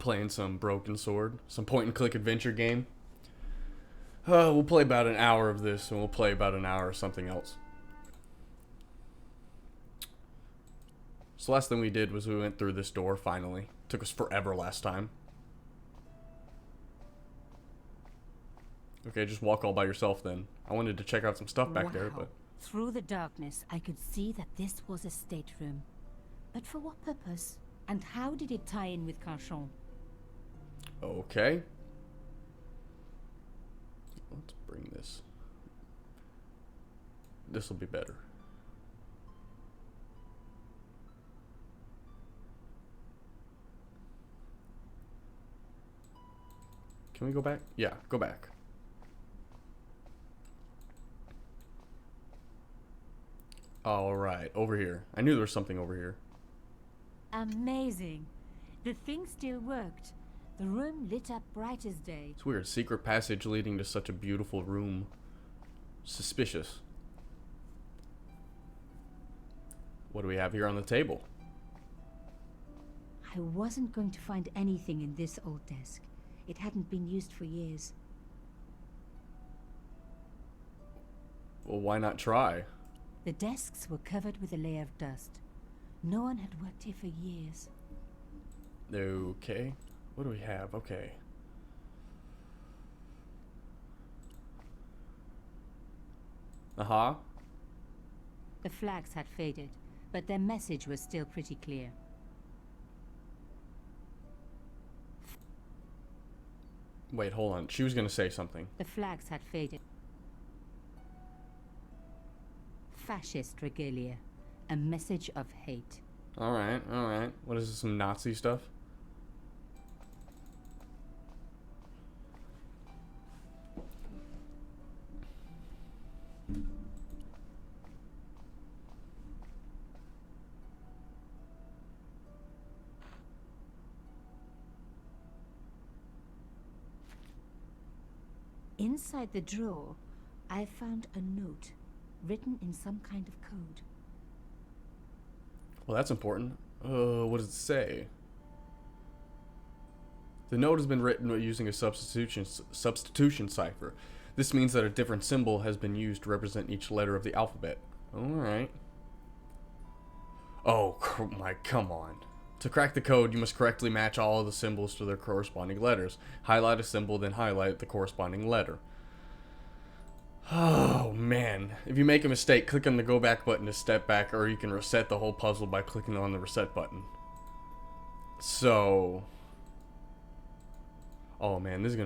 playing some Broken Sword, some point-and-click adventure game. We'll play about an hour of this, and we'll play about an hour of something else. So last thing we did was we went through this door, finally. Took us forever last time. Okay, just walk all by yourself then. I wanted to check out some stuff back there, but... Through the darkness, I could see that this was a stateroom. But for what purpose? And how did it tie in with Carchon? Okay. Let's bring this. This will be better. Can we go back? Yeah, go back. Alright, over here. I knew there was something over here. Amazing. The thing still worked. The room lit up bright as day. It's weird. Secret passage leading to such a beautiful room. Suspicious. What do we have here on the table? I wasn't going to find anything in this old desk. It hadn't been used for years. Well, why not try? The desks were covered with a layer of dust. No one had worked here for years. Okay. What do we have? Okay. Uh-huh. The flags had faded, but their message was still pretty clear. Wait, hold on. She was going to say something. The flags had faded. Fascist regalia. A message of hate. Alright, alright. What is this, some Nazi stuff? Inside the drawer, I found a note written in some kind of code. Well, that's important. What does it say? The note has been written using a substitution cipher. This means that a different symbol has been used to represent each letter of the alphabet. Alright. Oh, come on. To crack the code, you must correctly match all of the symbols to their corresponding letters. Highlight a symbol, then highlight the corresponding letter. Oh, man. If you make a mistake, click on the go back button to step back, or you can reset the whole puzzle by clicking on the reset button. So... Oh, man, this is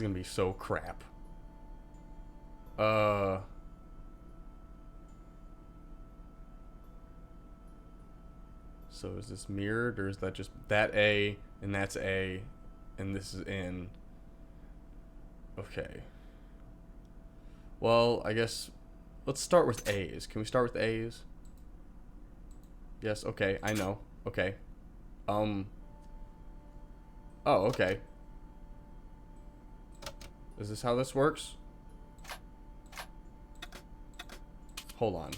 gonna be so crap. So is this mirrored, or is that just that A, and that's A, and this is N? Okay. Well, I guess let's start with A's. Can we start with A's? Yes, okay, I know. Okay. Oh, okay. Is this how this works? Hold on.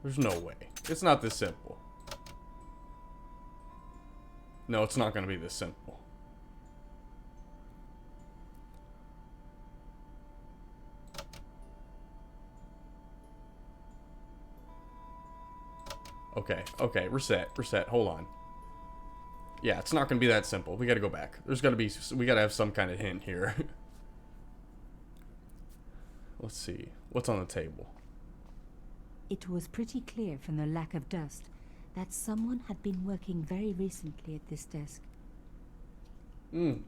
There's no way. It's not this simple. No, it's not going to be this simple. Okay, reset, hold on. Yeah, it's not going to be that simple. We got to go back. We got to have some kind of hint here. Let's see. What's on the table? It was pretty clear from the lack of dust that someone had been working very recently at this desk. And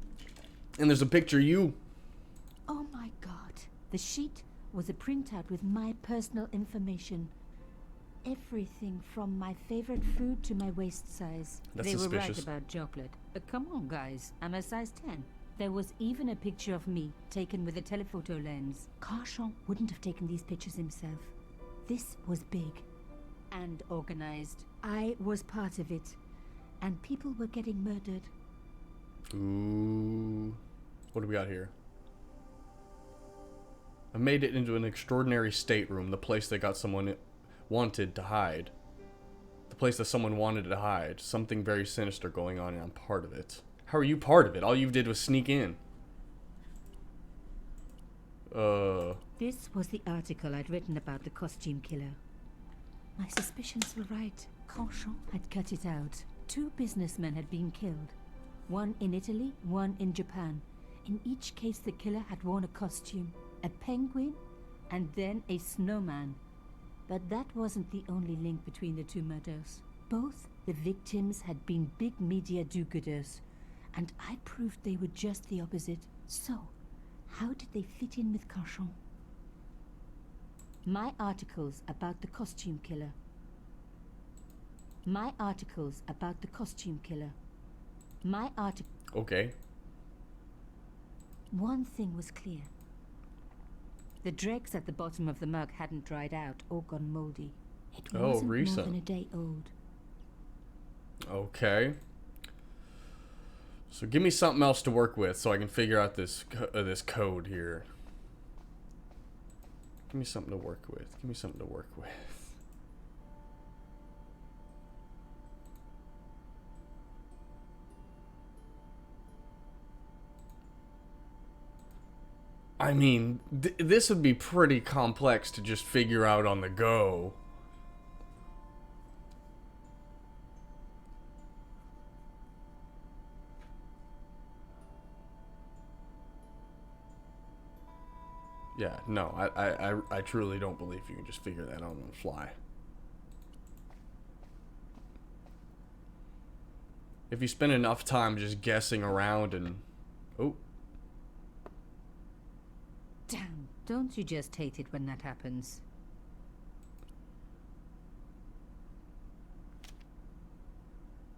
there's a picture of you. Oh my god. The sheet was a printout with my personal information. Everything from my favorite food to my waist size. That's they suspicious. were right about chocolate. But come on, guys. I'm a size 10. There was even a picture of me taken with a telephoto lens. Carchon wouldn't have taken these pictures himself. This was big and organized. I was part of it, and people were getting murdered. Ooh. What do we got here? I made it into an extraordinary stateroom, the place that got someone wanted to hide. The place that someone wanted to hide. Something very sinister going on, and I'm part of it. How are you part of it? All you did was sneak in. This was the article I'd written about the costume killer. My suspicions were right. Canchon had cut it out. 2 businessmen had been killed. One in Italy, one in Japan. In each case, the killer had worn a costume. A penguin, and then a snowman. But that wasn't the only link between the 2 murders. Both the victims had been big media do-gooders, and I proved they were just the opposite. So, how did they fit in with Canchon? My articles about the costume killer. My articles about the costume killer. My article. Okay. One thing was clear. The dregs at the bottom of the mug hadn't dried out or gone moldy. It wasn't recent. more than a day old. Okay. So give me something else to work with so I can figure out this code here. Give me something to work with. Give me something to work with. I mean, this would be pretty complex to just figure out on the go. Yeah, no, I truly don't believe you can just figure that out on the fly. If you spend enough time just guessing around and... Oh. Damn, don't you just hate it when that happens?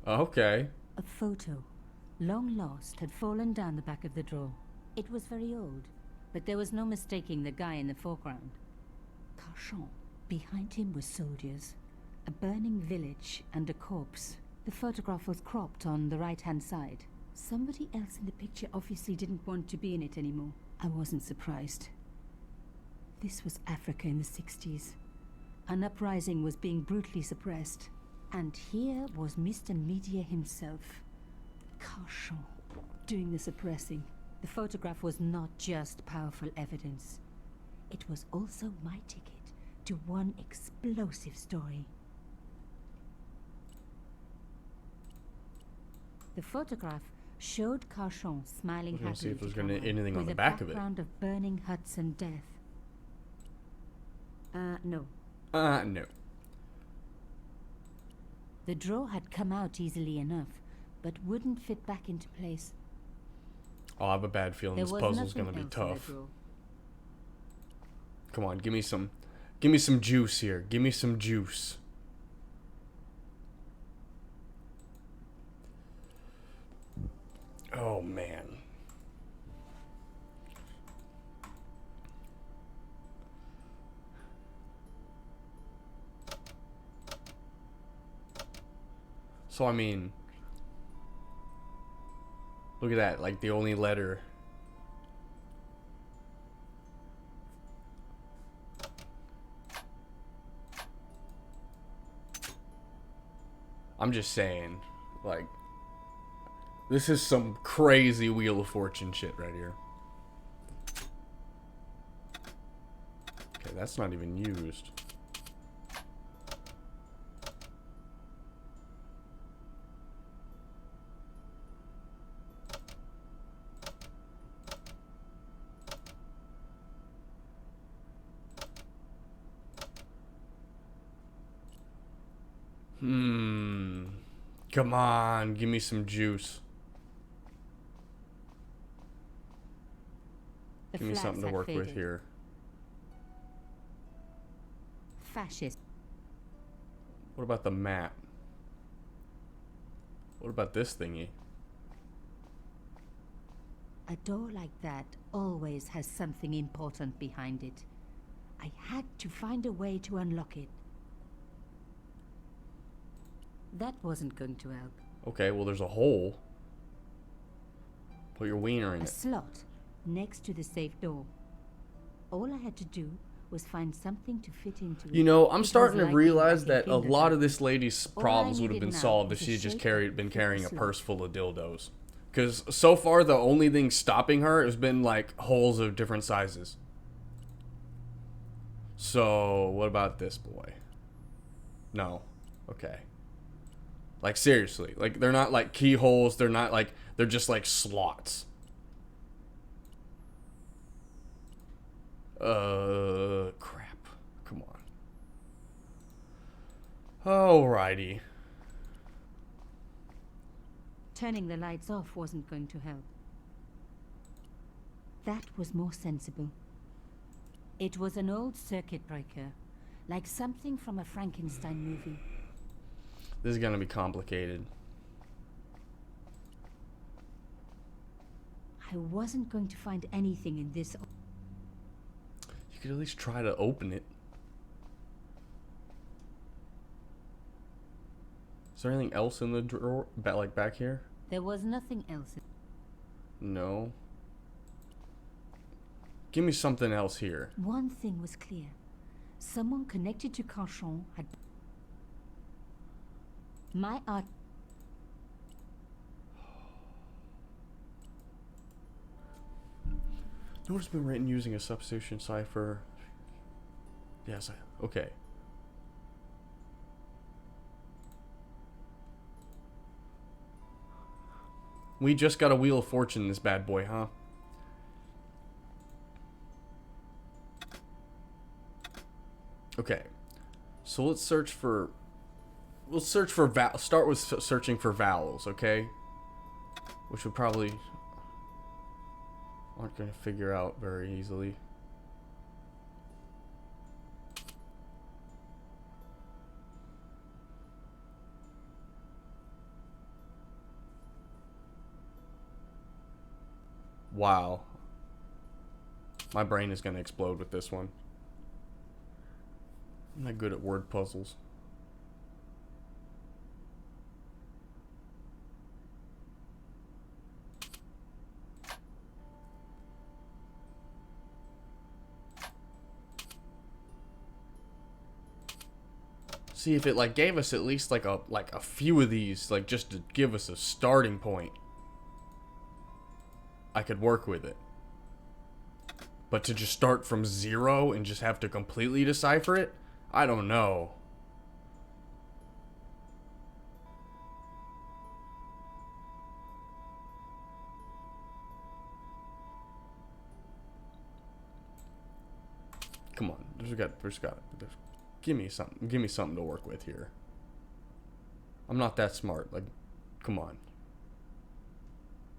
Okay. A photo, long lost, had fallen down the back of the drawer. It was very old, but there was no mistaking the guy in the foreground. Canchon. Behind him were soldiers, a burning village, and a corpse. The photograph was cropped on the right-hand side. Somebody else in the picture obviously didn't want to be in it anymore. I wasn't surprised. This was Africa in the 60s. An uprising was being brutally suppressed. And here was Mr. Media himself, Canchon, doing the suppressing. The photograph was not just powerful evidence. It was also my ticket to one explosive story. The photograph showed Canchon smiling happily. See if there's gonna be anything on the with back a of it. background of burning huts and death. No. No. The drawer had come out easily enough, but wouldn't fit back into place. Oh, I have a bad feeling There this was puzzle's nothing gonna be else in the tough. drawer. Come on, give me some juice here. Give me some juice. Oh man. So I mean, look at that, like the only letter. I'm just saying, like, this is some crazy Wheel of Fortune shit right here. Okay, that's not even used. Come on, give me some juice. Give me something to work with here. Fascist. What about the map? What about this thingy? A door like that always has something important behind it. I had to find a way to unlock it. That wasn't going to help. Okay, well there's a hole. Put your wiener in A it. slot next to the safe door. All I had to do was find something to fit into it. You know, I'm It was starting to like realize being back that in a lot kindergarten. of this lady's All I problems would have needed been now solved if was a she had just shape been to fit carrying the a slot. purse full of dildos. Because so far, the only thing stopping her has been, like, holes of different sizes. So, what about this boy? No. Okay. Like, seriously. Like, they're not, like, keyholes. They're not, like... They're just, like, slots. Crap. Come on. Alrighty. Turning the lights off wasn't going to help. That was more sensible. It was an old circuit breaker, like something from a Frankenstein movie. This is gonna be complicated. I wasn't going to find anything in this. You could at least try to open it. Is there anything else in the drawer? Like back here? There was nothing else. No. Give me something else here. One thing was clear. Someone connected to Cauchon had... My art... Notice been written using a substitution cipher. Yes, okay. We just got a Wheel of Fortune in this bad boy, huh? Okay. So let's search for... We'll search for start with searching for vowels, okay? Which we probably aren't going to figure out very easily. Wow. My brain is going to explode with this one. I'm not good at word puzzles. See if it like gave us at least like a few of these, like just to give us a starting point. I could work with it. But to just start from zero and just have to completely decipher it, I don't know. Come on, give me something to work with here. I'm not that smart. Like, come on.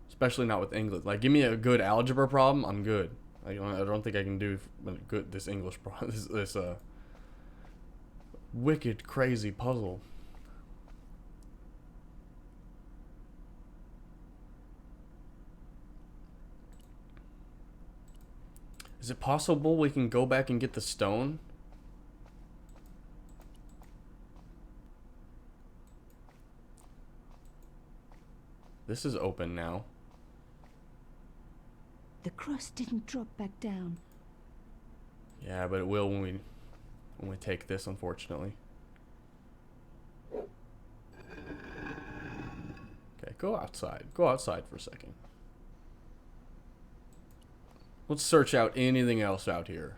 Especially not with English. Like, give me a good algebra problem, I'm good. I don't think I can do this English problem. This wicked crazy puzzle. Is it possible we can go back and get the stone? This is open now. The cross didn't drop back down. Yeah, but it will when we take this, unfortunately. Okay, go outside. Go outside for a second. Let's search out anything else out here.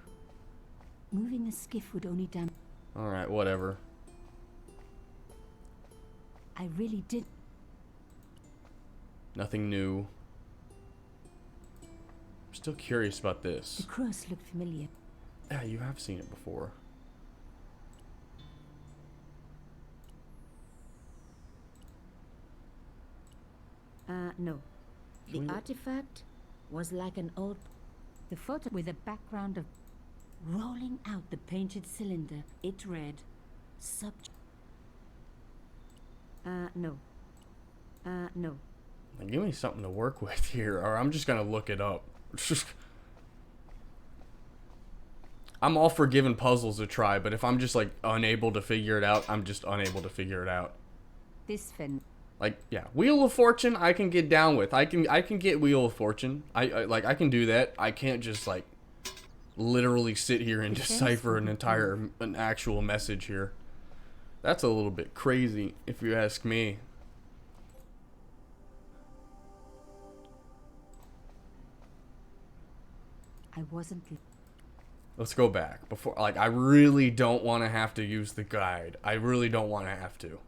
Moving the skiff would only damage. Alright, whatever. I really did. Nothing new. I'm still curious about this. The cross looked familiar. Yeah, you have seen it before. No. The artifact was like an old... The photo with a background of... Rolling out the painted cylinder, it read... No. No. Give me something to work with here, or I'm just gonna look it up. I'm all for giving puzzles a try, but if I'm just like unable to figure it out, I'm just unable to figure it out. This fin. Like, yeah, Wheel of Fortune I can get down with. I can get Wheel of Fortune. I can do that. I can't just like literally sit here and decipher an actual message here. That's a little bit crazy if you ask me. I wasn't. Let's go back. Before, like, I really don't want to have to use the guide. I really don't want to have to.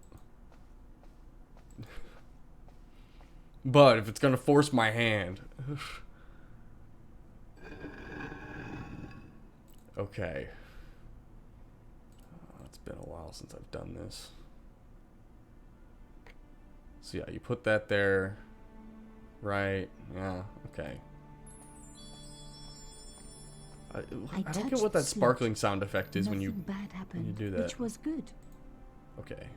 But if it's going to force my hand. Okay. It's been a while since I've done this. So yeah, you put that there. Right. Yeah, okay. I don't get what that sparkling sound effect is when you do that. Which was good. Okay.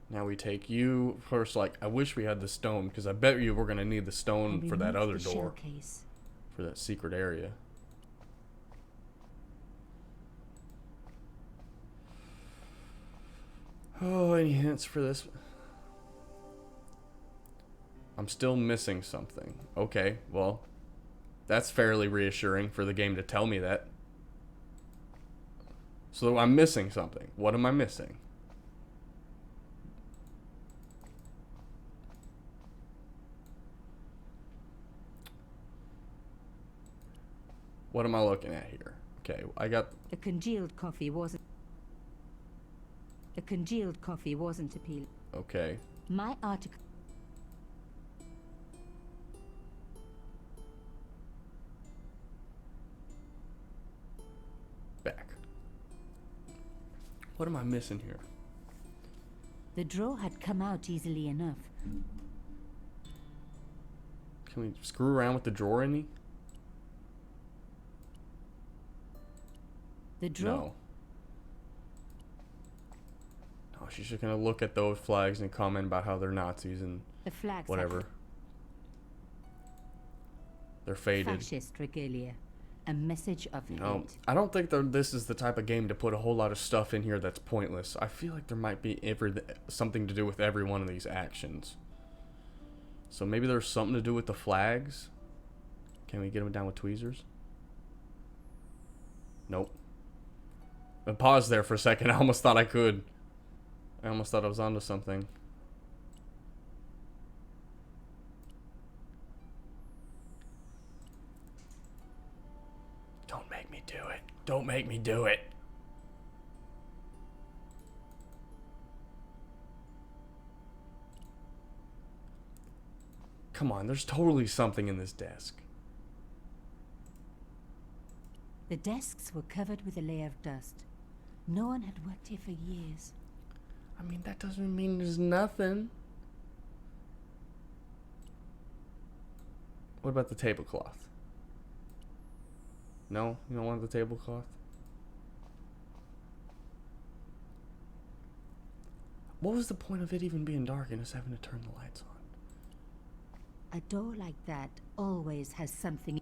Now we take you first. Like, I wish we had the stone, because I bet you we're gonna need the stone for that other door, for that secret area. Oh, any hints for this? I'm still missing something. Okay, well, that's fairly reassuring for the game to tell me that. So I'm missing something. What am I missing? What am I looking at here? Okay, I got... The congealed coffee wasn't appealing. Okay. My article... Back. What am I missing here? The drawer had come out easily enough. Can we screw around with the drawer any? The drawer... No. No, she's just gonna look at those flags and comment about how they're Nazis and the flags whatever. They're faded. Fascist regalia. A message of No, hate. I don't think this is the type of game to put a whole lot of stuff in here that's pointless. I feel like there might be something to do with every one of these actions. So maybe there's something to do with the flags? Can we get them down with tweezers? Nope. I paused there for a second. I almost thought I could. I almost thought I was onto something. Don't make me do it. Don't make me do it. Come on, there's totally something in this desk. The desks were covered with a layer of dust. No one had worked here for years. I mean, that doesn't mean there's nothing. What about the tablecloth? No? You don't want the tablecloth? What was the point of it even being dark and us having to turn the lights on? A door like that always has something.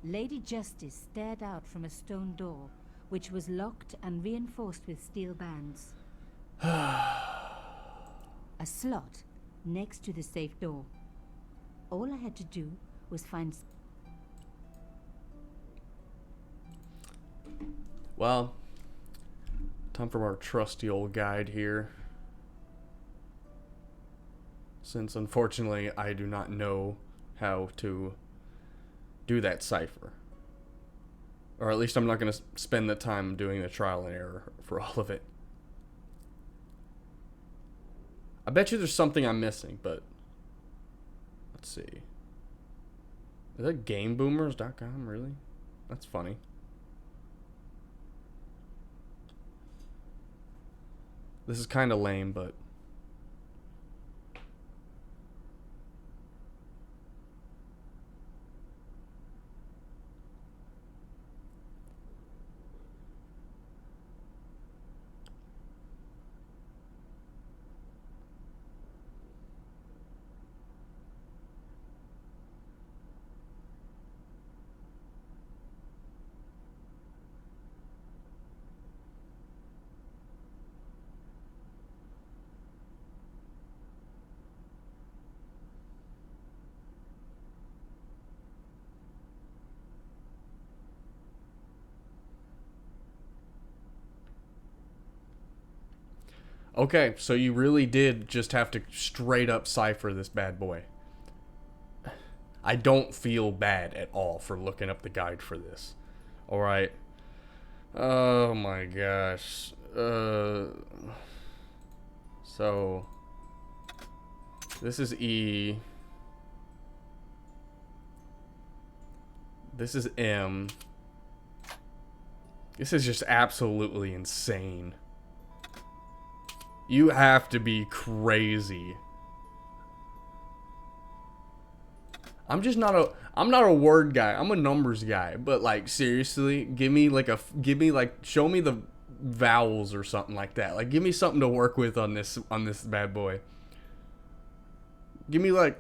Lady Justice stared out from a stone door, which was locked and reinforced with steel bands. A slot next to the safe door. All I had to do was find... Well, time for our trusty old guide here. Since unfortunately I do not know how to do that cipher. Or at least I'm not going to spend the time doing the trial and error for all of it. I bet you there's something I'm missing, but let's see. Is that GameBoomers.com, really? That's funny. This is kind of lame, but Okay, so you really did just have to straight up cipher this bad boy. I don't feel bad at all for looking up the guide for this. Alright. Oh my gosh. So this is E. This is M. This is just absolutely insane. You have to be crazy. I'm not a word guy. I'm a numbers guy. But like seriously, show me the vowels or something like that. Like give me something to work with on this bad boy. Give me like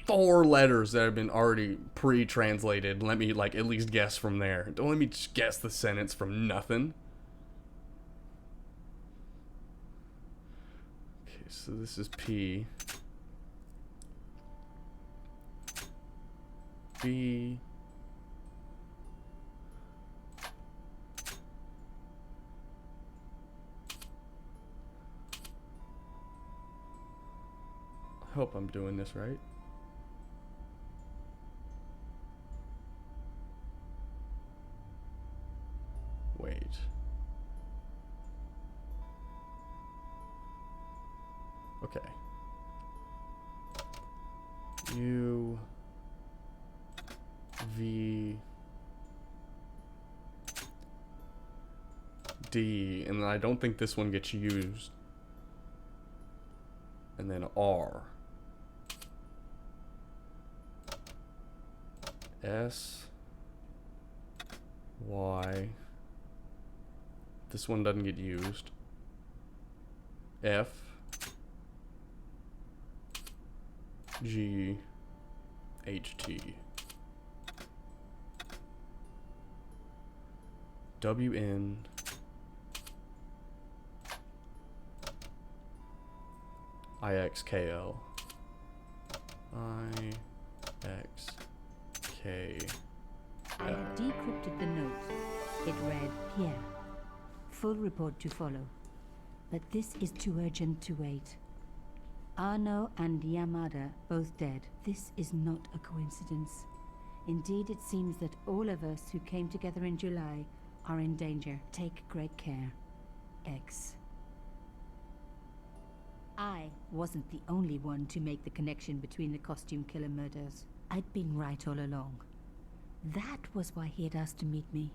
4 letters that have been already pre-translated. Let me like at least guess from there. Don't let me just guess the sentence from nothing. Okay, so this is P. B. I hope I'm doing this right. Wait. Okay. U V D, and then I don't think this one gets used. And then R. S Y. This one doesn't get used. F G H T W N I X K L I X K. I had decrypted the note. It read, Pierre. Full report to follow. But this is too urgent to wait. Arno and Yamada both dead. This is not a coincidence. Indeed, it seems that all of us who came together in July are in danger. Take great care. X. I wasn't the only one to make the connection between the costume killer murders. I'd been right all along. That was why he had asked to meet me.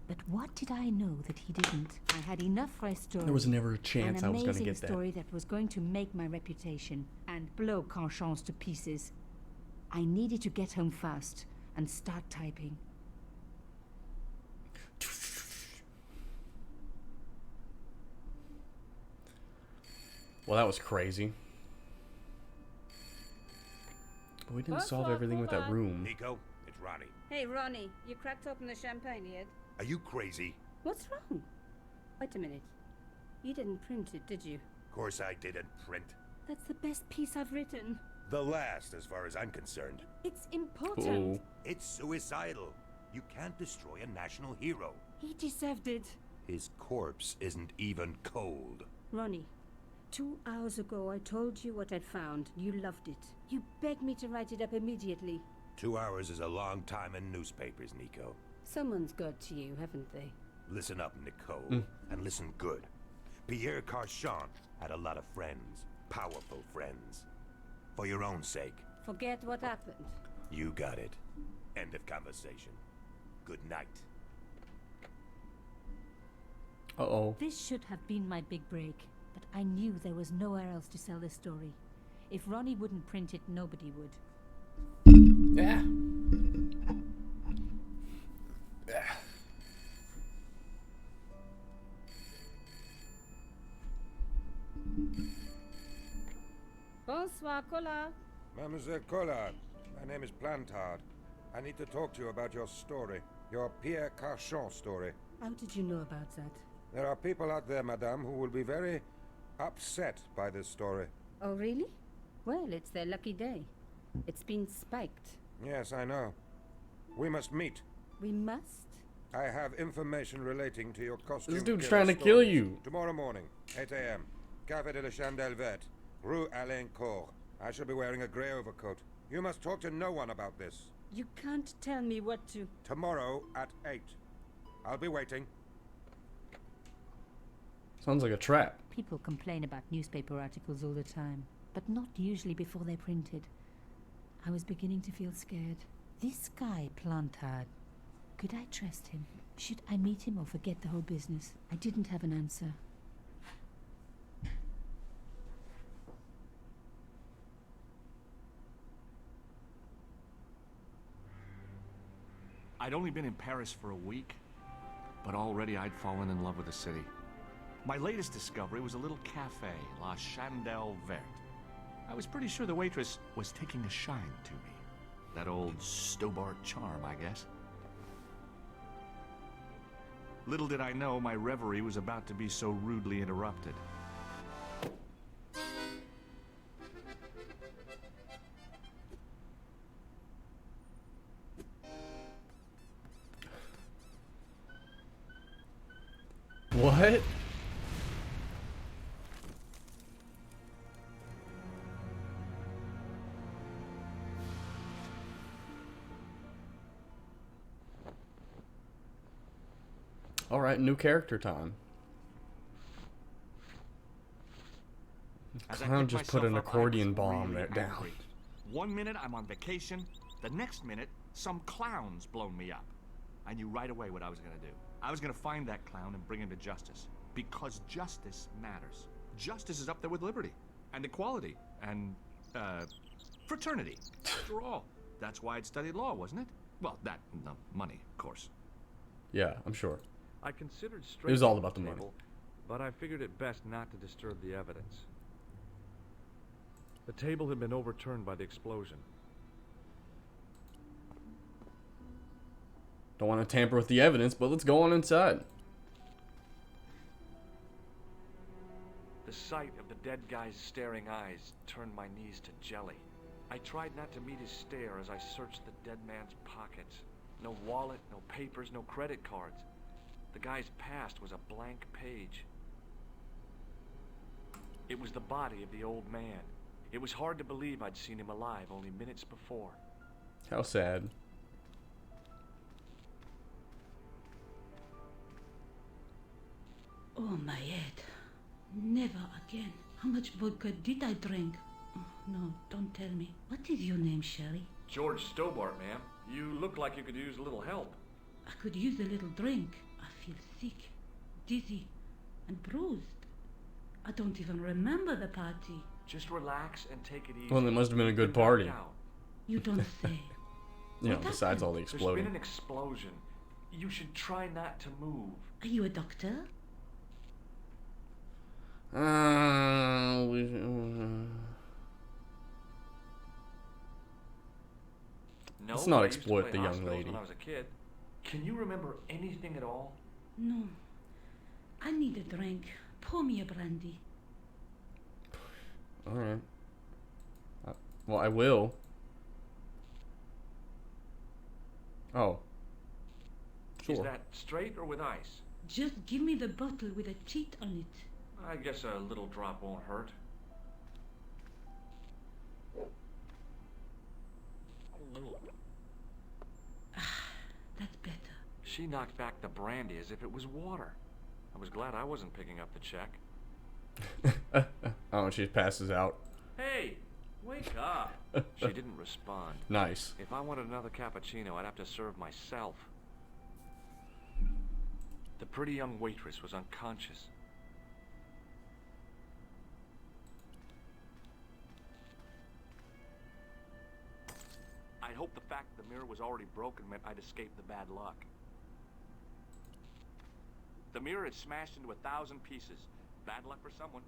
But what did I know that he didn't? I had enough for a story. There was never a chance I was going to get that. An amazing story that was going to make my reputation and blow Canchons to pieces. I needed to get home fast and start typing. Well, that was crazy. But we didn't solve everything with that room. Nico, it's Ronnie. Hey, Ronnie, you cracked open the champagne yet? Are you crazy? What's wrong? Wait a minute. You didn't print it, did you? Of course I didn't print. That's the best piece I've written. The last, as far as I'm concerned. It's important. Oh. It's suicidal. You can't destroy a national hero. He deserved it. His corpse isn't even cold. Ronnie, 2 hours ago I told you what I'd found. You loved it. You begged me to write it up immediately. 2 hours is a long time in newspapers, Nico. Someone's got to you, haven't they? Listen up, Nicole, and listen good. Pierre Carchon had a lot of friends. Powerful friends. For your own sake. Forget what happened. You got it. End of conversation. Good night. Uh-oh. This should have been my big break, but I knew there was nowhere else to sell this story. If Ronnie wouldn't print it, nobody would. Yeah. Bonsoir, Collard. Mademoiselle Collard, my name is Plantard. I need to talk to you about your story. Your Pierre Carchon story. How did you know about that? There are people out there, madame, who will be very upset by this story. Oh, really? Well, it's their lucky day. It's been spiked. Yes, I know. We must meet. We must? I have information relating to your costume. This dude's killer trying to kill stories. you. Tomorrow morning, 8 a.m. Café de la Chandelle Verte, Rue Alain Court. I shall be wearing a grey overcoat. You must talk to no one about this. You can't tell me what to... Tomorrow at 8. I'll be waiting. Sounds like a trap. People complain about newspaper articles all the time, but not usually before they're printed. I was beginning to feel scared. This guy, Plantard, could I trust him? Should I meet him or forget the whole business? I didn't have an answer. I'd only been in Paris for a week, but already I'd fallen in love with the city. My latest discovery was a little cafe, La Chandelle Verte. I was pretty sure the waitress was taking a shine to me. That old Stobart charm, I guess. Little did I know my reverie was about to be so rudely interrupted. What? All right, new character time. As I Clown picked just put myself an up, I accordion was bomb really there down. angry. 1 minute I'm on vacation, the next minute some clown's blown me up. I knew right away what I was gonna do. I was gonna find that clown and bring him to justice. Because justice matters. Justice is up there with liberty, and equality, and, fraternity. After all, that's why I'd studied law, wasn't it? Well, that, and the money, of course. Yeah, I'm sure. I considered It was all about the money. but I figured it best not to disturb the evidence. The table had been overturned by the explosion. Don't want to tamper with the evidence, but let's go on inside. The sight of the dead guy's staring eyes turned my knees to jelly. I tried not to meet his stare as I searched the dead man's pockets. No wallet, no papers, no credit cards. The guy's past was a blank page. It was the body of the old man. It was hard to believe I'd seen him alive only minutes before. How sad. Oh, my head. Never again. How much vodka did I drink? Oh, no, don't tell me. What is your name, Sherry? George Stobart, ma'am. You look like you could use a little help. I could use a little drink. I feel sick, dizzy, and bruised. I don't even remember the party. Just relax and take it easy. Well, it must have been a good You've been knocked party. out. You don't say. You know, What besides all the There's been exploding. an explosion. You should try not to move. Are you a doctor? No, Let's not I used to exploit play the young hospitals lady. When I was a kid. Can you remember anything at all? No. I need a drink. Pour me a brandy. Alright. Well, I will. Oh. Is Sure. that straight or with ice? Just give me the bottle with a cheat on it. I guess a little drop won't hurt. That's better. She knocked back the brandy as if it was water. I was glad I wasn't picking up the check. Oh, she passes out. Hey, wake up. She didn't respond. Nice. If I wanted another cappuccino, I'd have to serve myself. The pretty young waitress was unconscious. I'd hoped the fact the mirror was already broken meant I'd escaped the bad luck. The mirror had smashed into 1,000 pieces. Bad luck for someone.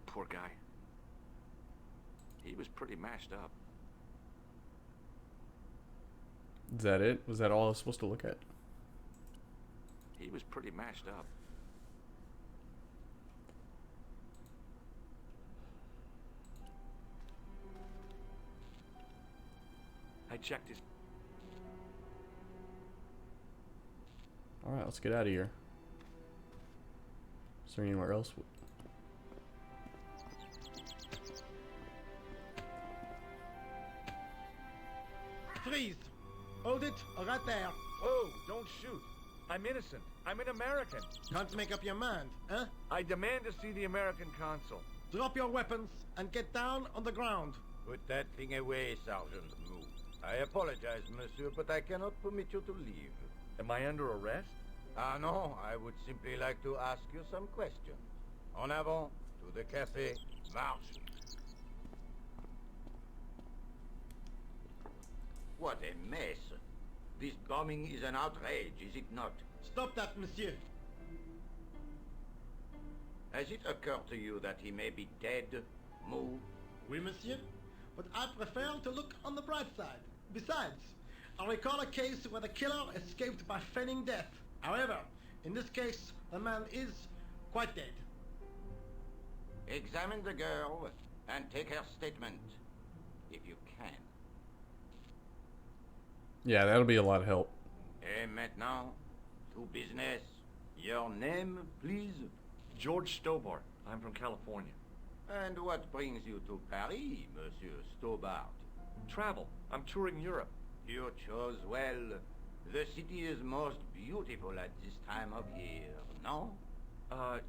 Poor guy. He was pretty mashed up. Is that it? Was that all I was supposed to look at? He was pretty mashed up. I checked his... Alright, let's get out of here. Is there anywhere else? Freeze! Hold it, right there. Oh, don't shoot. I'm innocent. I'm an American. Can't make up your mind, huh? I demand to see the American consul. Drop your weapons and get down on the ground. Put that thing away, Sergeant. Move. I apologize, monsieur, but I cannot permit you to leave. Am I under arrest? Ah, no, I would simply like to ask you some questions. En avant, to the café, marche. What a mess. This bombing is an outrage, is it not? Stop that, monsieur. Has it occurred to you that he may be dead? Move. Oui, monsieur. But I prefer to look on the bright side. Besides, I recall a case where the killer escaped by feigning death. However, in this case, the man is quite dead. Examine the girl and take her statement, if you can. Yeah, that'll be a lot of help. Et maintenant, to business. Your name, please? George Stobart. I'm from California. And what brings you to Paris, Monsieur Stobart? Travel. I'm touring Europe. You chose well. The city is most beautiful at this time of year, no?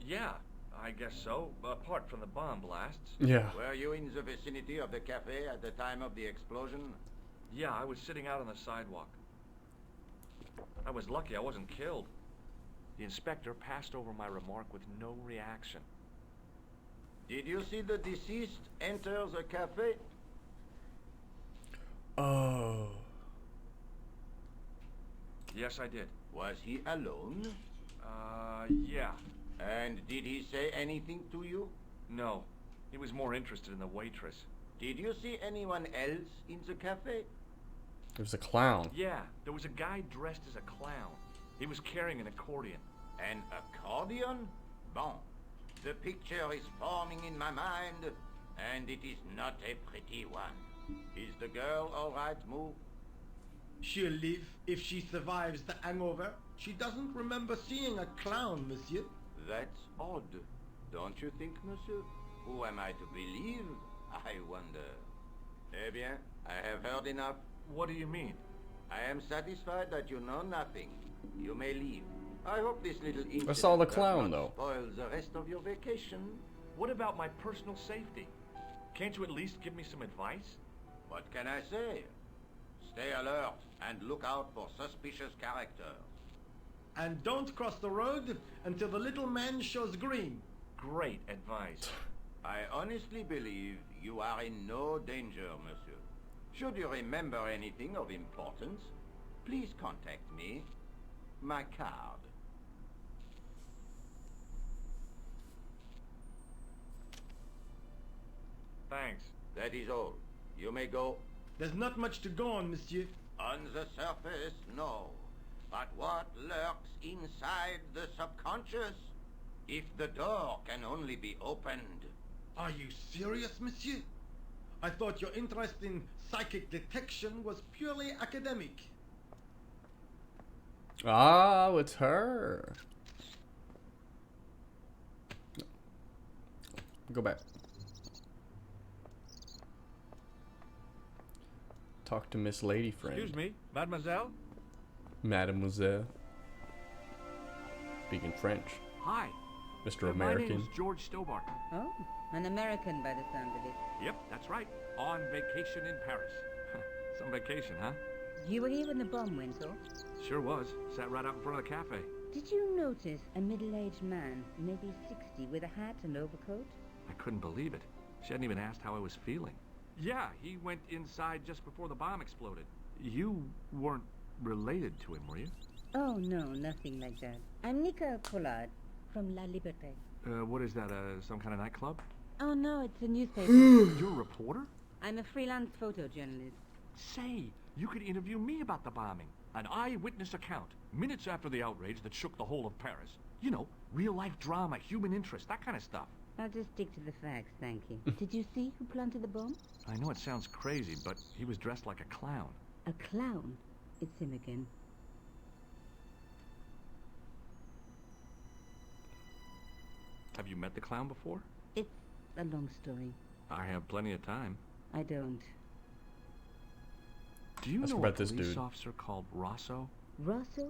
Yeah, I guess so. Apart from the bomb blasts. Yeah. Were you in the vicinity of the cafe at the time of the explosion? Yeah, I was sitting out on the sidewalk. I was lucky I wasn't killed. The inspector passed over my remark with no reaction. Did you see the deceased enter the cafe? Oh. Yes, I did. Was he alone? Yeah. And did he say anything to you? No. He was more interested in the waitress. Did you see anyone else in the cafe? It was a clown. Yeah, there was a guy dressed as a clown. He was carrying an accordion. An accordion? Bon. The picture is forming in my mind, and it is not a pretty one. Is the girl all right, Moo? She'll live if she survives the hangover. She doesn't remember seeing a clown, monsieur. That's odd, don't you think, monsieur? Who am I to believe? I wonder. Eh bien, I have heard enough. What do you mean? I am satisfied that you know nothing. You may leave. I hope this little incident I saw the does clown, not though. spoil the rest of your vacation. What about my personal safety? Can't you at least give me some advice? What can I say? Stay alert and look out for suspicious characters. And don't cross the road until the little man shows green. Great advice. I honestly believe you are in no danger, monsieur. Should you remember anything of importance, please contact me. My card. Thanks. That is all. You may go. There's not much to go on, monsieur. On the surface, no. But what lurks inside the subconscious? If the door can only be opened. Are you serious, monsieur? I thought your interest in psychic detection was purely academic. Oh, it's her. Go back. Talk to Miss Lady Friend. Excuse me, mademoiselle? Mademoiselle. Speaking French. Hi. Mr. My American. name's George Stobart. Oh, an American by the sound of it. Yep, that's right. On vacation in Paris. Some vacation, huh? You were here when the bomb went off? Sure was. Sat right out in front of the cafe. Did you notice a middle-aged man, maybe 60, with a hat and overcoat? I couldn't believe it. She hadn't even asked how I was feeling. Yeah, he went inside just before the bomb exploded. You weren't related to him, were you? Oh, no, nothing like that. I'm Nicole Collard from La Liberté. What is that, some kind of nightclub? Oh, no, it's a newspaper. You're a reporter? I'm a freelance photojournalist. Say, you could interview me about the bombing. An eyewitness account, minutes after the outrage that shook the whole of Paris. You know, real-life drama, human interest, that kind of stuff. I'll just stick to the facts, thank you. Did you see who planted the bomb? I know it sounds crazy, but he was dressed like a clown. A clown? It's him again. you met the clown before? It's a long story. I have plenty of time. I don't. Do you Ask know a about this police dude. officer called Rosso? Rosso?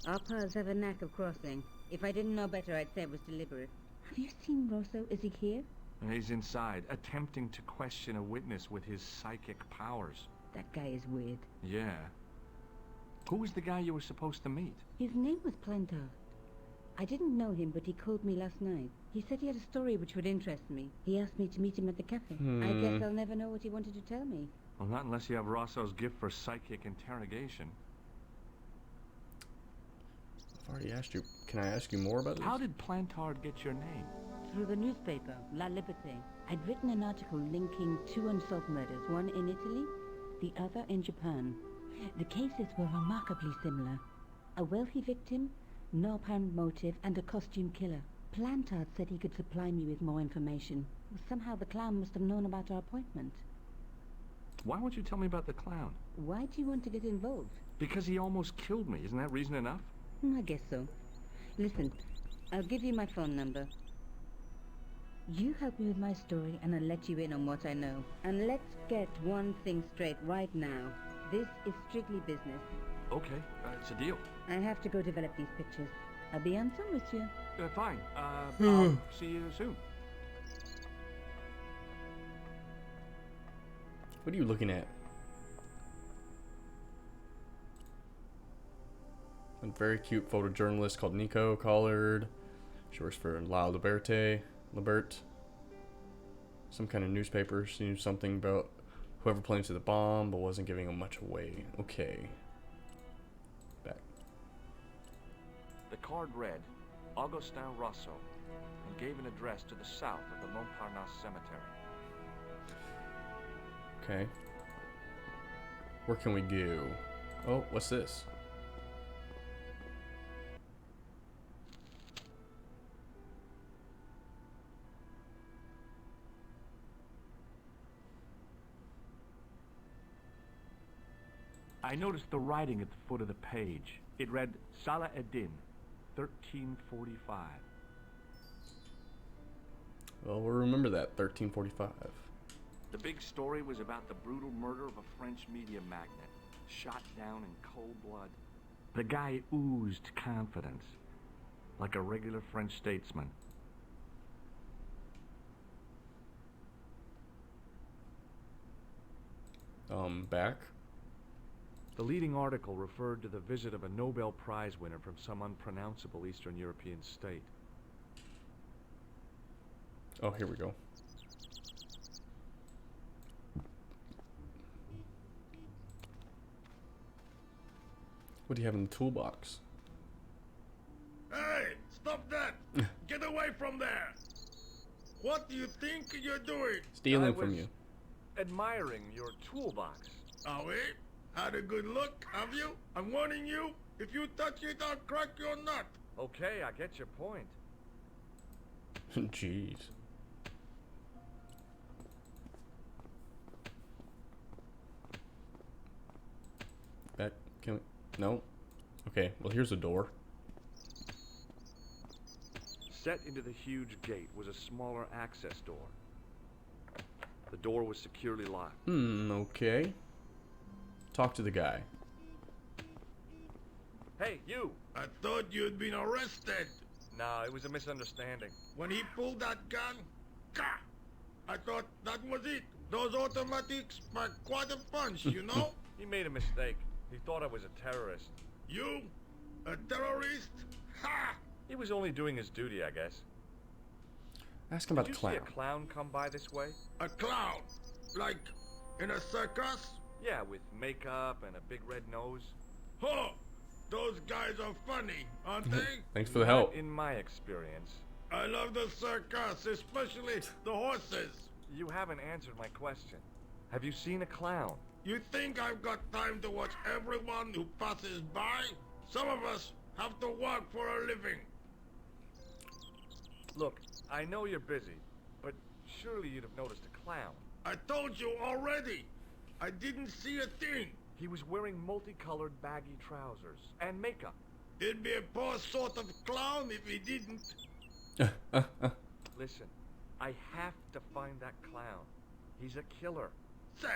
Our paths have a knack of crossing. If I didn't know better, I'd say it was deliberate. Have you seen Rosso? Is he here? He's inside, attempting to question a witness with his psychic powers. That guy is weird. Yeah. Who was the guy you were supposed to meet? His name was Plantar. I didn't know him, but he called me last night. He said he had a story which would interest me. He asked me to meet him at the cafe. I guess I'll never know what he wanted to tell me. Well, not unless you have Rosso's gift for psychic interrogation. I've already asked you. Can I ask you more about this? How did Plantard get your name? Through the newspaper, La Liberté. I'd written an article linking two unsolved murders, one in Italy, the other in Japan. The cases were remarkably similar. A wealthy victim, no apparent motive, and a costume killer. Plantard said he could supply me with more information. Somehow the clown must have known about our appointment. Why won't you tell me about the clown? Why do you want to get involved? Because he almost killed me. Isn't that reason enough? I guess so. Listen, I'll give you my phone number. You help me with my story and I'll let you in on what I know. And let's get one thing straight right now. This is strictly business. Okay, it's a deal. I have to go develop these pictures. I'll be on some, monsieur. Fine. I'll see you soon. What are you looking at? A very cute photojournalist called Nico Collard. She works for La Liberté. Some kind of newspaper. She knew something about whoever planted the bomb, but wasn't giving them much away. Okay. Back. The card read, Augustin Rosso, and gave an address to the south of the Montparnasse Cemetery. Okay. Where can we go? Oh, what's this? I noticed the writing at the foot of the page. It read, Salah Eddin, 1345. Well, we'll remember that. 1345. The big story was about the brutal murder of a French media magnate, shot down in cold blood. The guy oozed confidence, like a regular French statesman. Back? The leading article referred to the visit of a Nobel Prize winner from some unpronounceable Eastern European state. Oh, here we go. What do you have in the toolbox? Hey, stop that! Get away from there! What do you think you're doing? Stealing from you. Admiring your toolbox. Oh, wait? Had a good look, have you? I'm warning you, if you touch it, I'll crack your nut. Okay, I get your point. Jeez. Back? Can we? No? Okay, well here's a door. Set into the huge gate was a smaller access door. The door was securely locked. Okay. Talk to the guy. Hey, you! I thought you'd been arrested. No, it was a misunderstanding. When he pulled that gun, gah! I thought that was it. Those automatics pack quite a punch, you know? He made a mistake. He thought I was a terrorist. You? A terrorist? Ha! He was only doing his duty, I guess. Ask him about Did the you clown. see a clown come by this way? A clown? Like in a circus? Yeah, with makeup and a big red nose. Huh! Those guys are funny, aren't they? Thanks for the help. Not in my experience. I love the circus, especially the horses. You haven't answered my question. Have you seen a clown? You think I've got time to watch everyone who passes by? Some of us have to work for a living. Look, I know you're busy, but surely you'd have noticed a clown. I told you already. I didn't see a thing. He was wearing multicolored baggy trousers and makeup. He'd be a poor sort of clown if he didn't. Listen, I have to find that clown. He's a killer. Say,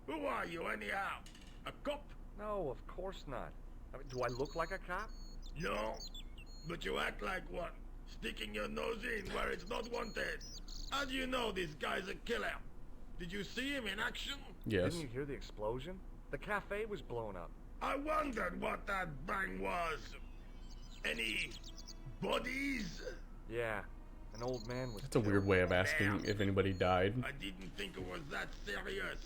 who are you anyhow? A cop? No, of course not. I mean, do I look like a cop? No, but you act like one, sticking your nose in where it's not wanted. How do you know this guy's a killer? Did you see him in action? Yes. Didn't you hear the explosion? The cafe was blown up. I wondered what that bang was. Any bodies? Yeah, an old man was That's a weird way of asking if anybody died. I didn't think it was that serious.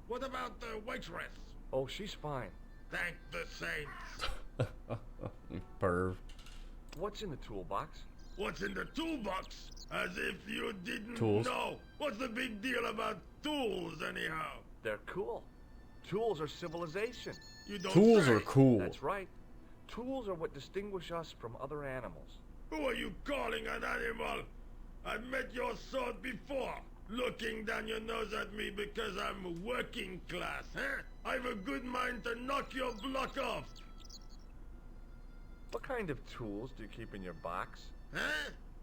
What about the waitress? Oh, she's fine. Thank the saints. Perv. What's in the toolbox? What's in the toolbox? As if you didn't Tools. know. What's the big deal about tools, anyhow? They're cool. Tools are civilization. You don't Tools say. are cool. That's right. Tools are what distinguish us from other animals. Who are you calling an animal? I've met your sort before. Looking down your nose at me because I'm working class, huh? I've a good mind to knock your block off. What kind of tools do you keep in your box? Huh?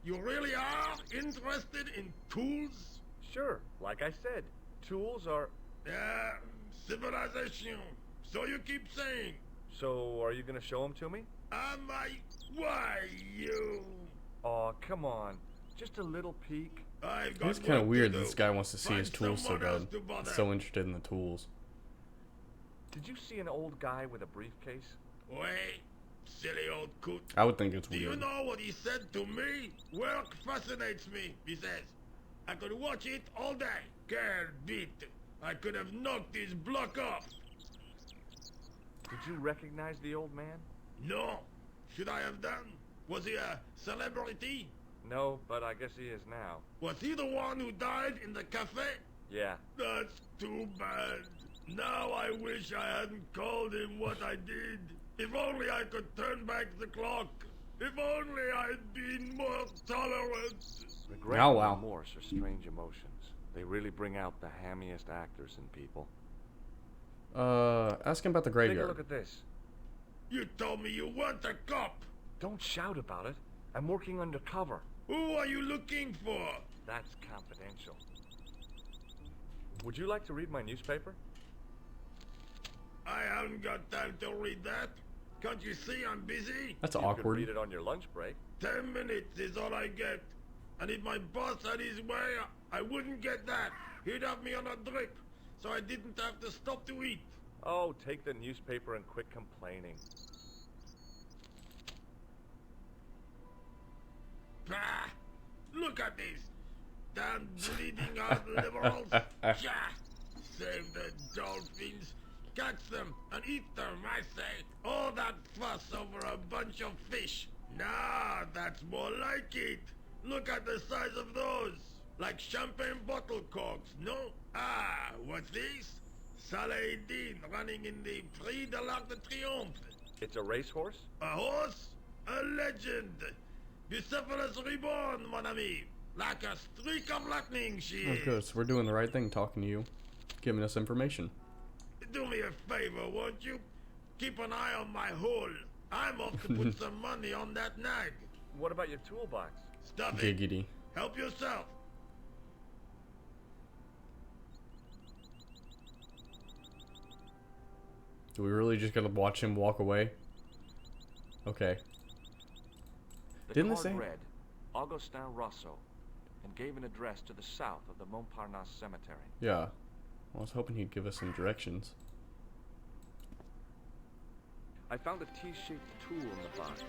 You really are interested in tools? Sure, like I said, tools are... Civilization. So you keep saying. So, are you gonna show them to me? Am I? Why, you? Aw, come on. Just a little peek. I've got It's kind of work weird to that do. this guy wants to see Find his tools so someone else bad. to bother. He's so interested in the tools. Did you see an old guy with a briefcase? Wait, silly old coot. I would think it's Do you weird. know what he said to me? Work fascinates me, he says. I could watch it all day. Care beat. I could have knocked his block off. Did you recognize the old man? No. Should I have done? Was he a celebrity? No, but I guess he is now. Was he the one who died in the cafe? Yeah. That's too bad. Now I wish I hadn't called him what I did. If only I could turn back the clock. If only I'd been more tolerant. Regret Oh, and wow. remorse are strange emotions. They really bring out the hammiest actors in people. Ask him about the Take a graveyard. look at this. You told me you weren't a cop. Don't shout about it. I'm working undercover. Who are you looking for? That's confidential. Would you like to read my newspaper? I haven't got time to read that. Can't you see I'm busy? That's You awkward. could read it on your lunch break. 10 minutes is all I get. And if my boss had his way, I wouldn't get that. He'd have me on a drip, so I didn't have to stop to eat. Oh, take the newspaper and quit complaining. Bah! Look at this. Damn bleeding heart liberals. Jah! Save the dolphins. Catch them and eat them, I say. All that fuss over a bunch of fish. Nah, that's more like it. Look at the size of those. Like champagne bottle corks, no? Ah, what's this? Saladin running in the Prix de l'Arc de Triomphe. It's a racehorse? A horse? A legend. Bucephalus reborn, mon ami. Like a streak of lightning, she Oh, is. good. So we're doing the right thing, talking to you, giving us information. Do me a favor, won't you? Keep an eye on my hole. I'm off to put some money on that nag. What about your toolbox? Stuff it. Giggity. Help yourself. Do we really just gotta watch him walk away? Okay. The Didn't they card say- read Augustin Rousseau and gave an address to the south of the Montparnasse Cemetery. Yeah. I was hoping he'd give us some directions. I found a T-shaped tool in the box.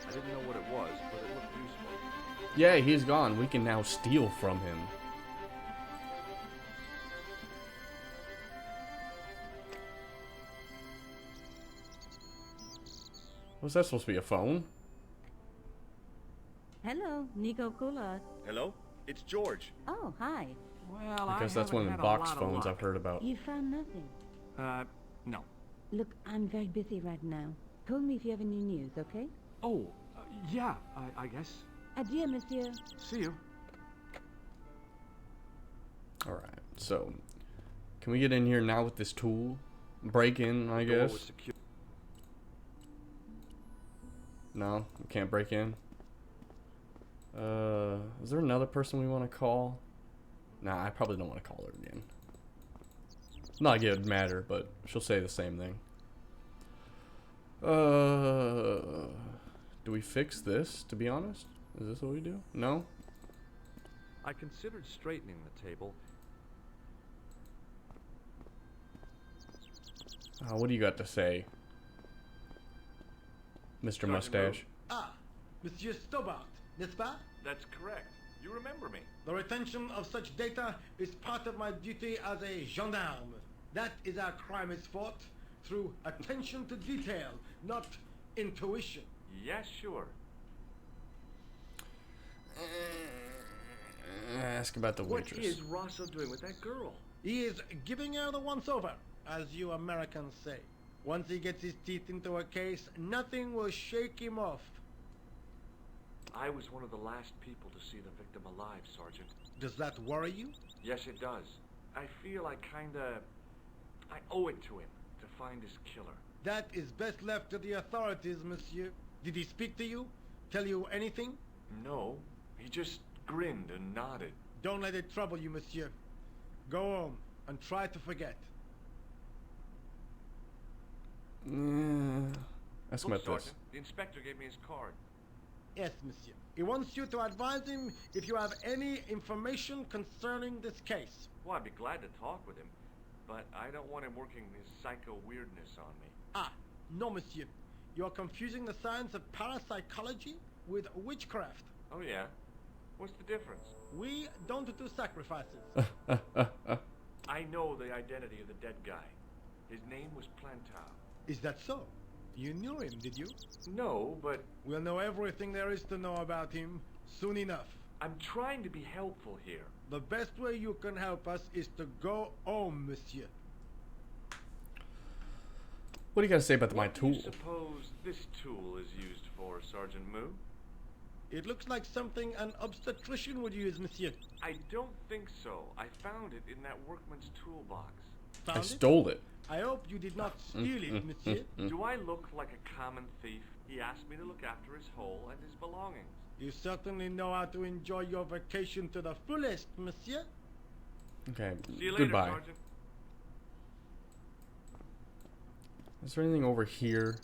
I didn't know what it was, but it looked useful. Yeah, he's gone. We can now steal from him. Was that supposed to be a phone? Hello, Nico Coulard. Hello? It's George. Oh, hi. Well, I guess that's one of the box phones I've heard about. You found nothing. No. Look, I'm very busy right now. Call me if you have any news, okay? Oh, yeah, I guess. Adieu, monsieur. See you. Alright, so can we get in here now with this tool? Break in, I Door guess. was secure. No, we can't break in. Is there another person we want to call? Nah, I probably don't want to call her again. Not like it would matter, but she'll say the same thing. Do we fix this, to be honest? Is this what we do? No? I considered straightening the table. What do you got to say, Mr. Mustache? Ah, Monsieur Stobart, n'est-ce pas? That's correct. You remember me. The retention of such data is part of my duty as a gendarme. That is how crime is fought, through attention to detail, not intuition. Yes, sure. Ask about the waitress. What is Rosso doing with that girl? He is giving her the once-over, as you Americans say. Once he gets his teeth into a case, nothing will shake him off. I was one of the last people to see the victim alive, Sergeant. Does that worry you? Yes, it does. I feel I owe it to him to find his killer. That is best left to the authorities, monsieur. Did he speak to you? Tell you anything? No, he just grinned and nodded. Don't let it trouble you, monsieur. Go home and try to forget. That's Look, my this. Sergeant, the inspector gave me his card. Yes, monsieur. He wants you to advise him if you have any information concerning this case. Well, I'd be glad to talk with him, but I don't want him working his psycho weirdness on me. Ah, no, monsieur. You are confusing the science of parapsychology with witchcraft. Oh, yeah? What's the difference? We don't do sacrifices. I know the identity of the dead guy. His name was Plantar. Is that so? You knew him, did you? No, but... We'll know everything there is to know about him soon enough. I'm trying to be helpful here. The best way you can help us is to go home, monsieur. What do you got to say about my tool? What do you suppose this tool is used for, Sergeant Moo? It looks like something an obstetrician would use, monsieur. I don't think so. I found it in that workman's toolbox. Found I stole it. I hope you did not steal it, monsieur. Do I look like a common thief? He asked me to look after his hole and his belongings. You certainly know how to enjoy your vacation to the fullest, monsieur. Okay, See you later, goodbye. Sergeant. Is there anything over here?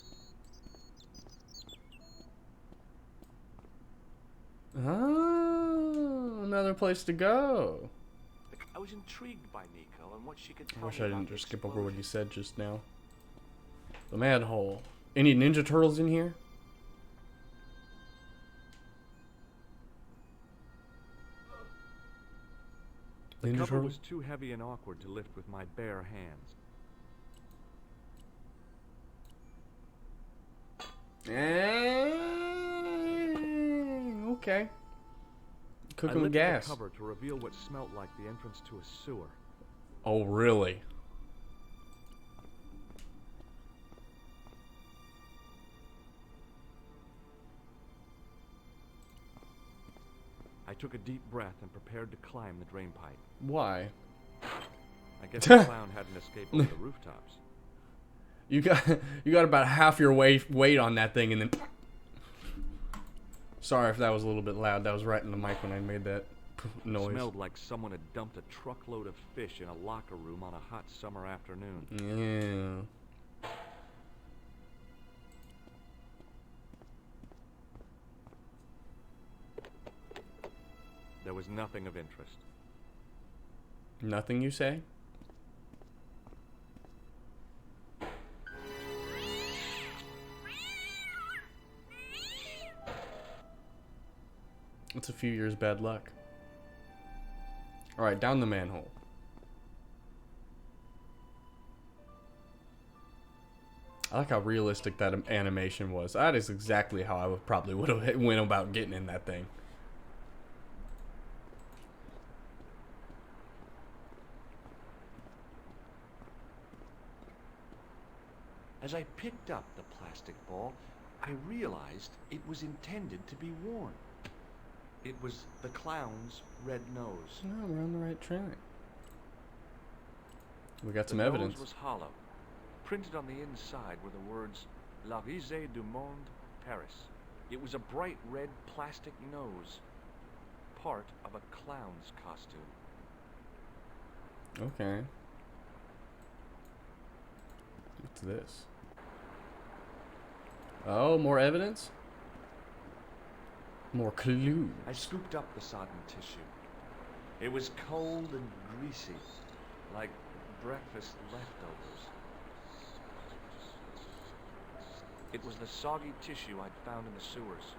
Oh, another place to go. I was intrigued by Nico and what she could tell I wish me I about didn't the just skip over what he explosion. said just now. The manhole. Any Ninja Turtles in here? The Ninja cover Turtles? was too heavy and awkward to lift with my bare hands. Okay. I Cooking with lifted gas. the cover to reveal what smelled like the entrance to a sewer. Oh, really? I took a deep breath and prepared to climb the drain pipe. Why? I guess the clown hadn't escaped over the rooftops. You got about half your weight on that thing, and then. Sorry if that was a little bit loud. That was right in the mic when I made that noise. Smelled like someone had dumped a truckload of fish in a locker room on a hot summer afternoon. Yeah. There was nothing of interest. Nothing, you say? It's a few years bad luck. Alright, down the manhole. I like how realistic that animation was. That is exactly how I would probably would have went about getting in that thing. As I picked up the plastic ball, I realized it was intended to be worn. It was the clown's red nose. No, we're on the right track. We got some The evidence. nose was hollow. Printed on the inside were the words, La Risée du Monde, Paris. It was a bright red plastic nose. part of a clown's costume. Okay. What's this? Oh, more evidence? More clues. I scooped up the sodden tissue. It was cold and greasy, like breakfast leftovers. It was the soggy tissue I'd found in the sewers.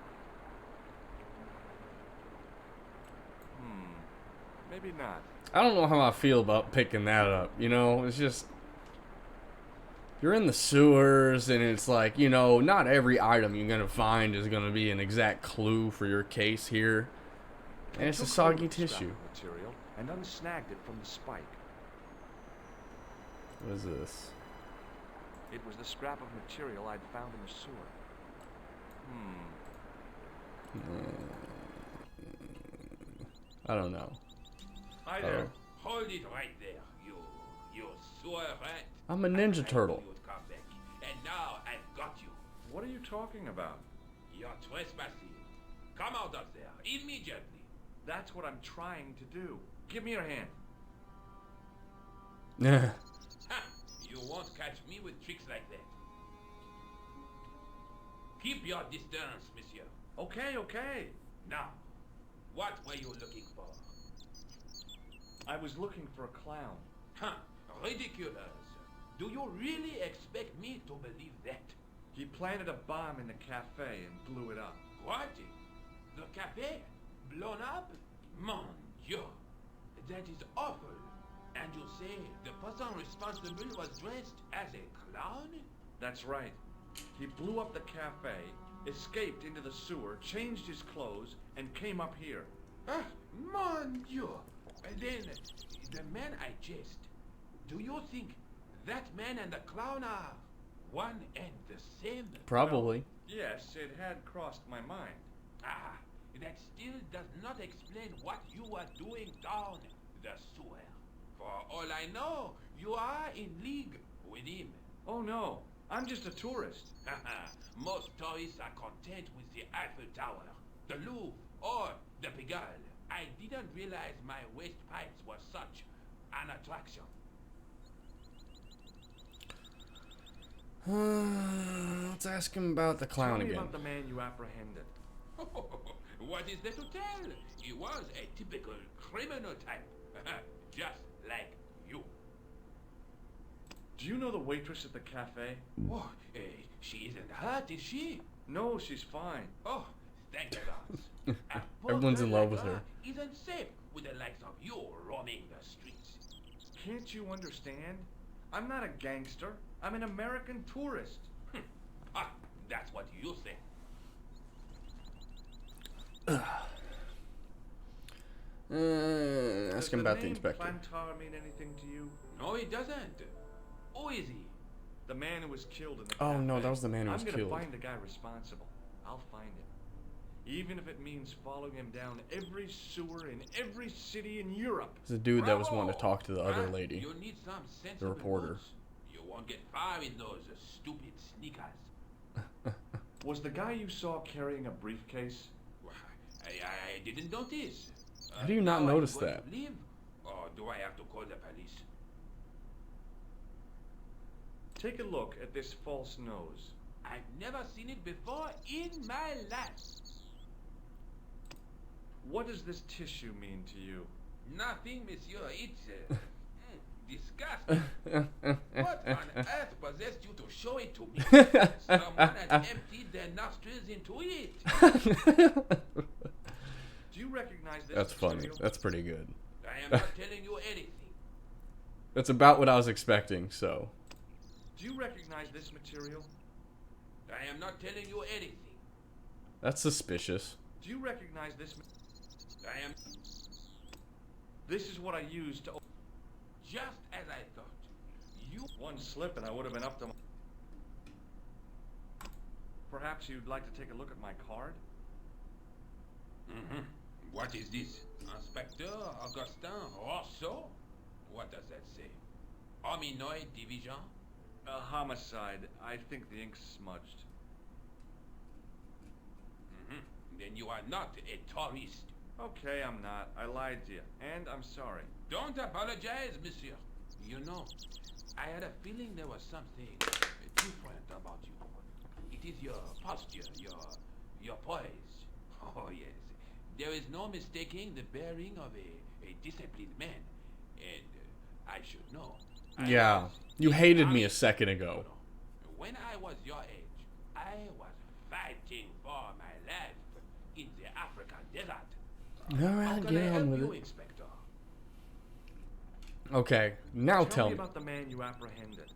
Maybe not. I don't know how I feel about picking that up. You know, it's just... You're in the sewers, and it's like, you know, not every item you're going to find is going to be an exact clue for your case here. And it's a soggy tissue. Material and unsnagged it from the spike. What is this? It was the scrap of material I'd found in the sewer. I don't know. Hi there. Hold it right there, you sewer rat. I'm a Ninja Turtle. You'd come back. And now I've got you. What are you talking about? You're trespassing. Come out of there immediately. That's what I'm trying to do. Give me your hand. Yeah. Ha! You won't catch me with tricks like that. Keep your distance, monsieur. Okay, okay. Now, what were you looking for? I was looking for a clown. Huh, ridiculous. Do you really expect me to believe that? He planted a bomb in the cafe and blew it up. What? The cafe? Blown up? Mon Dieu. That is awful. And you say the person responsible was dressed as a clown? That's right. He blew up the cafe, escaped into the sewer, changed his clothes, and came up here. Ah, mon Dieu. And then, the man I chased, do you think that man and the clown are one and the same? Probably. Well, yes, it had crossed my mind. Ah, that still does not explain what you are doing down the sewer. For all I know, you are in league with him. Oh no, I'm just a tourist. Most tourists are content with the Eiffel Tower, the Louvre, or the Pigalle. I didn't realize my waste pipes were such an attraction. Let's ask him about the clown Tell me again. about the man you apprehended. What is there to tell? He was a typical criminal type, just like you. Do you know the waitress at the cafe? Oh, she isn't hurt, is she? No, she's fine. Oh, thank the gods. A poor Everyone's in girl love like with her. Isn't safe with the likes of you roaming the streets. Can't you understand? I'm not a gangster. I'm an American tourist. Ah, that's what you say. Ask him about the inspector. Does the name Plantar mean anything to you? No, it doesn't. Who is he? The man who was killed in the Oh cafe. no, that was the man who was I'm killed. gonna find the guy responsible. I'll find him. Even if it means following him down every sewer in every city in Europe. It's a dude that was Bravo! wanting to talk to the other Huh? lady. You need some sensible reporter. moves. You won't get far in those stupid sneakers. Was the guy you saw carrying a briefcase? Well, I didn't notice. How do you not now notice I'm going that? to leave, or do I have to call the police? Take a look at this false nose. I've never seen it before in my life. What does this tissue mean to you? Nothing, monsieur. It's disgusting. What on earth possessed you to show it to me? Someone had emptied their nostrils into it. Do you recognize this That's funny. material? That's pretty good. I am not telling you anything. That's about what I was expecting, so. Do you recognize this material? I am not telling you anything. That's suspicious. Do you recognize this? I am This is what I used to. just as I thought. You One slip and I would have been up to. Perhaps you'd like to take a look at my card? Mm-hmm. What is this? Inspector Augustin Rousseau? What does that say? Hominoid Division? A homicide. I think the ink's smudged. Mm-hmm. Then you are not a tourist. Okay, I'm not. I lied to you, and I'm sorry. Don't apologize, monsieur. You know, I had a feeling there was something different about you. It is your posture, your poise. Oh, yes. There is no mistaking the bearing of a disciplined man. And I should know. Yeah, you hated me a second ago. When I was your age, I was fighting for my life in the African desert. Alright, get on with it. Inspector? Okay, now tell me me. about the man you apprehended.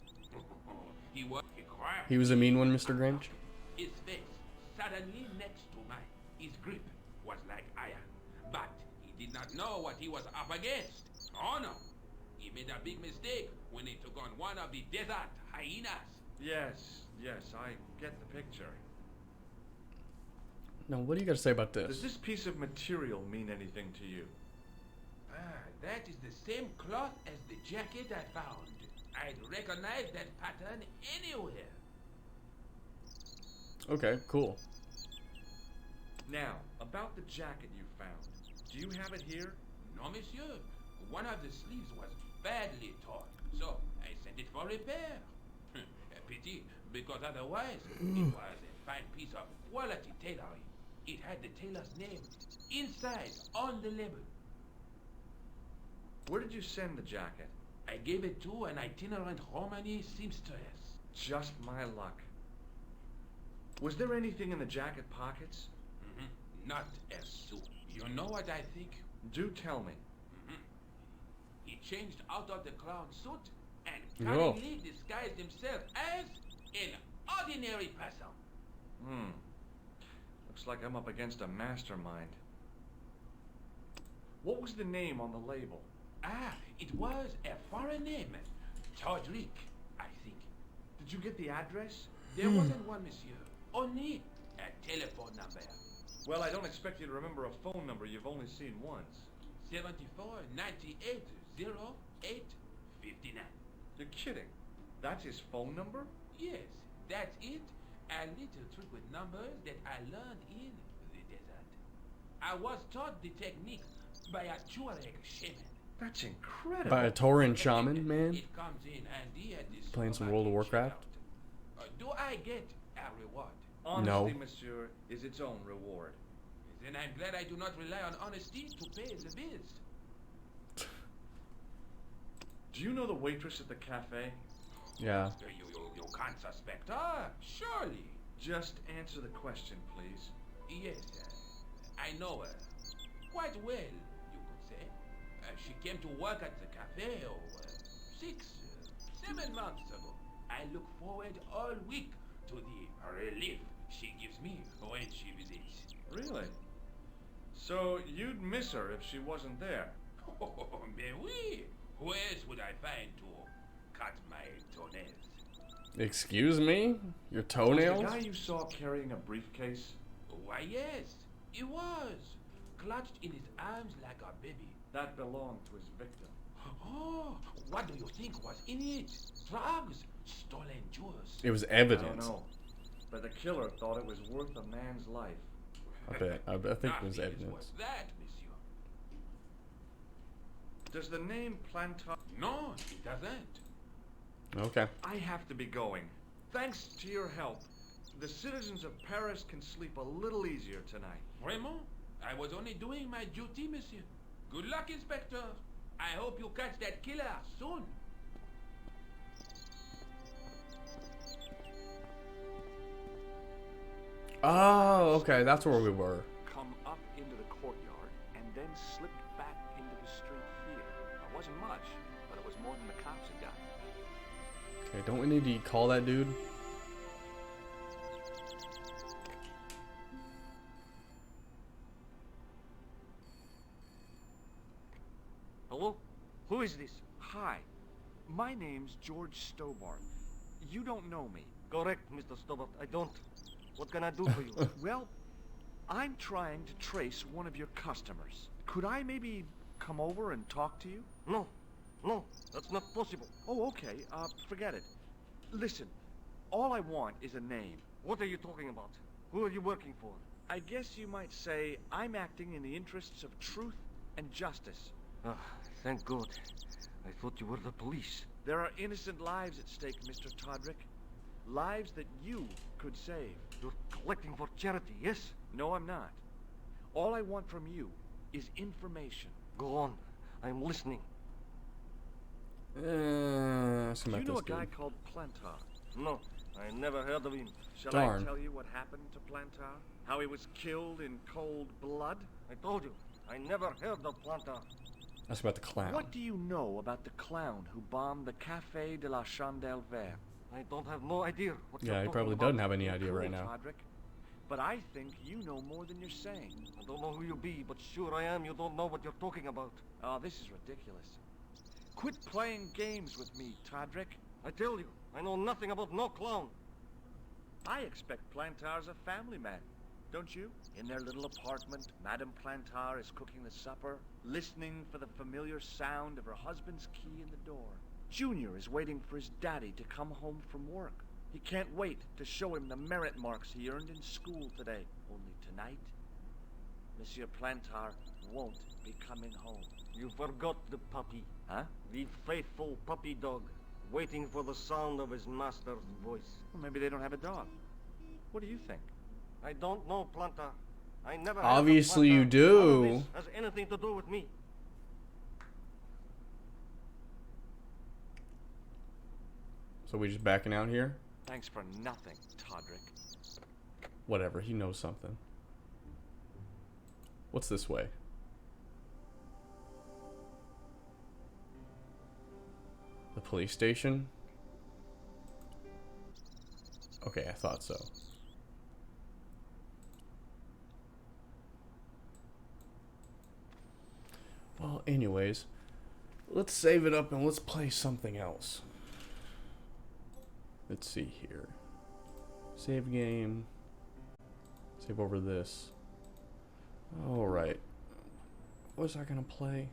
He was a mean one, Mr. Grange? His face, suddenly next to mine. His grip was like iron. But he did not know what he was up against. Oh no. He made a big mistake when he took on one of the desert hyenas. Yes, I get the picture. Now, what do you got to say about Does this? this piece of material mean anything to you? That is the same cloth as the jacket I found. I'd recognize that pattern anywhere. Okay, cool. Now, about the jacket you found. Do you have it here? No, monsieur. One of the sleeves was badly torn, so I sent it for repair. A pity, because otherwise it was a fine piece of quality tailoring. It had the tailor's name inside on the label. Where did you send the jacket? I gave it to an itinerant Romani seamstress. Just my luck. Was there anything in the jacket pockets? Not as soon. You know what I think? Do tell me. He changed out of the clown suit and Whoa. cunningly disguised himself as an ordinary person. Looks like I'm up against a mastermind. What was the name on the label? It was a foreign name. Todrick, I think. Did you get the address? There wasn't one, monsieur. Only a telephone number. Well, I don't expect you to remember a phone number you've only seen once. 74 98 08 59. You're kidding. That's his phone number? Yes, that's it. A little trick with numbers that I learned in the desert. I was taught the technique by a Tuareg shaman. That's incredible. By a Tauran shaman, man? It comes in handy at this Playing some World of Warcraft? Do I get a reward? Honesty, monsieur, is its own reward. Then I'm glad I do not rely on honesty to pay the bills. Do you know the waitress at the cafe? Yeah. You can't suspect her, surely. Just answer the question, please. Yes, I know her. Quite well, you could say. She came to work at the cafe 7 months ago. I look forward all week to the relief she gives me when she visits. Really? So you'd miss her if she wasn't there? Oh, mais oui. Who else would I find to cut my toenails? Excuse me? Your toenails? Was the guy you saw carrying a briefcase? Why, yes, he was. Clutched in his arms like a baby. That belonged to his victim. Oh, what do you think was in it? Drugs? Stolen jewels? It was I evidence. don't know. But the killer thought it was worth a man's life. I think it was evidence. That, monsieur. Does the name Planta... No, it doesn't. Okay. I have to be going. Thanks to your help, the citizens of Paris can sleep a little easier tonight. Vraiment? I was only doing my duty, monsieur. Good luck, Inspector. I hope you catch that killer soon. Oh, okay. That's where we were. Come up into the courtyard and then slipped back into the street here. It wasn't much, but it was more than the cops had got. Okay, don't we need to call that dude? Hello? Who is this? Hi. My name's George Stobart. You don't know me. Correct, Mr. Stobart. I don't. What can I do for you? Well, I'm trying to trace one of your customers. Could I maybe come over and talk to you? No. No, that's not possible. Oh, okay. Forget it. Listen, all I want is a name. What are you talking about? Who are you working for? I guess you might say I'm acting in the interests of truth and justice. Ah, thank God. I thought you were the police. There are innocent lives at stake, Mr. Todrick. Lives that you could save. You're collecting for charity, yes? No, I'm not. All I want from you is information. Go on. I'm listening. Do you know a guy dude. called Plantar? No, I never heard of him. Shall Darn. I tell you what happened to Plantar? How he was killed in cold blood? I told you, I never heard of Plantar. That's about the clown. What do you know about the clown who bombed the Café de la Chandelle Verte? I don't have no idea what Yeah, you're he talking probably about. doesn't have any idea Cool, right now. Todrick. But I think you know more than you're saying. I don't know who you be, but sure I am you don't know what you're talking about. Oh, this is ridiculous. Quit playing games with me, Todrick. I tell you, I know nothing about no clown. I expect Plantar's a family man, don't you? In their little apartment, Madame Plantar is cooking the supper, listening for the familiar sound of her husband's key in the door. Junior is waiting for his daddy to come home from work. He can't wait to show him the merit marks he earned in school today. Only tonight, Monsieur Plantar won't be coming home. You forgot the puppy. Huh? The faithful puppy dog, waiting for the sound of his master's voice. Well, maybe they don't have a dog. What do you think? I don't know, Plantar. I never heard of Obviously you Plantar. do. None of this has anything to do with me. So we just backing out here? Thanks for nothing, Todrick. Whatever, he knows something. What's this way? The police station? Okay, I thought so. Well, anyways, let's save it up and let's play something else. Let's see here. Save game. Save over this. Alright. What was I gonna play?